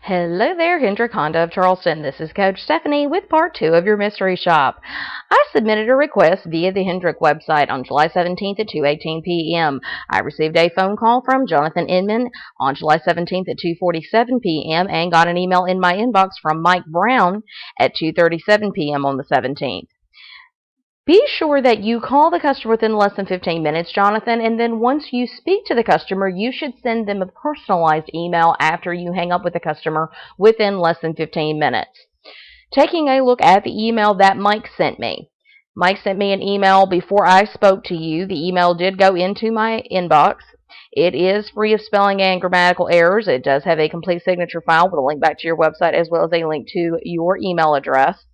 Hello there, Hendrick Honda of Charleston. This is Coach Stephanie with part 2 of your mystery shop. I submitted a request via the Hendrick website on July 17th at 2:18 p.m. I received a phone call from Jonathan Inman on July 17th at 2:47 p.m. and got an email in my inbox from Mike Brown at 2:37 p.m. on the 17th. Be sure that you call the customer within less than 15 minutes, Jonathan, and then once you speak to the customer, you should send them a personalized email after you hang up with the customer within less than 15 minutes. Taking a look at the email that Mike sent me. Mike sent me an email before I spoke to you. The email did go into my inbox. It is free of spelling and grammatical errors. It does have a complete signature file with a link back to your website as well as a link to your email address.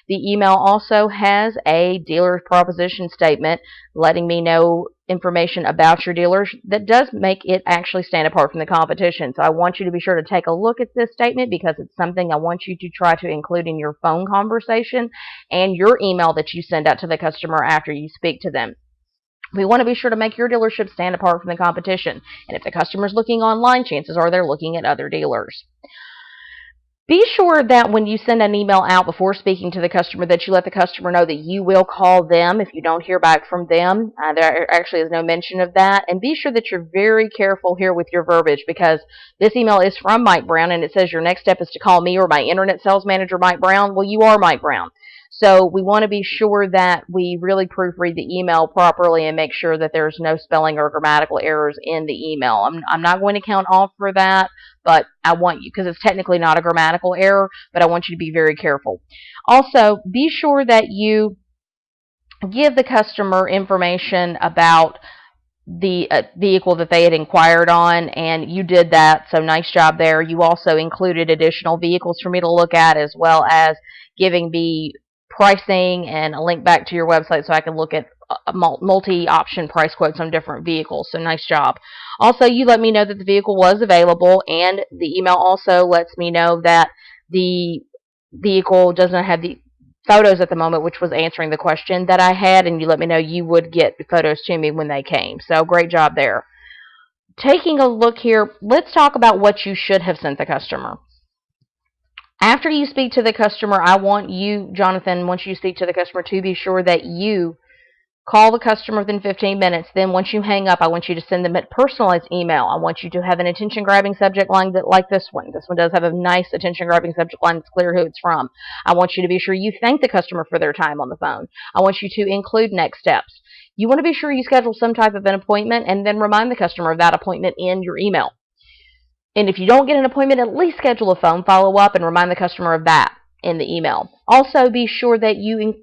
The email also has a dealer proposition statement letting me know information about your dealers that does make it actually stand apart from the competition. So I want you to be sure to take a look at this statement because it's something I want you to try to include in your phone conversation and your email that you send out to the customer after you speak to them. We want to be sure to make your dealership stand apart from the competition. And if the customer is looking online, chances are they're looking at other dealers. Be sure that when you send an email out before speaking to the customer that you let the customer know that you will call them if you don't hear back from them. There actually is no mention of that. And be sure that you're very careful here with your verbiage because this email is from Mike Brown and it says your next step is to call me or my internet sales manager, Mike Brown. Well, you are Mike Brown. So we want to be sure that we really proofread the email properly and make sure that there's no spelling or grammatical errors in the email. I'm not going to count off for that, but I want you, because it's technically not a grammatical error, but I want you to be very careful. Also, be sure that you give the customer information about the vehicle that they had inquired on, and you did that, so nice job there. You also included additional vehicles for me to look at as well as giving me pricing and a link back to your website so I can look at multi-option price quotes on different vehicles. So nice job. Also, you let me know that the vehicle was available, and the email also lets me know that the vehicle doesn't have the photos at the moment, which was answering the question that I had, and you let me know you would get photos to me when they came. So great job there. Taking a look here, let's talk about what you should have sent the customer. After you speak to the customer, I want you, Jonathan, once you speak to the customer, to be sure that you call the customer within 15 minutes. Then once you hang up, I want you to send them a personalized email. I want you to have an attention-grabbing subject line like this one. This one does have a nice attention-grabbing subject line that's clear who it's from. I want you to be sure you thank the customer for their time on the phone. I want you to include next steps. You want to be sure you schedule some type of an appointment and then remind the customer of that appointment in your email. And if you don't get an appointment, at least schedule a phone follow-up and remind the customer of that in the email. Also, be sure that you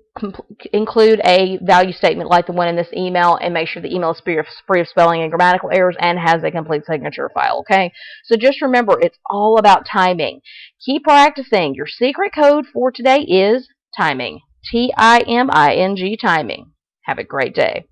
include a value statement like the one in this email and make sure the email is free of spelling and grammatical errors and has a complete signature file, okay? So just remember, it's all about timing. Keep practicing. Your secret code for today is timing. Timing, timing. Have a great day.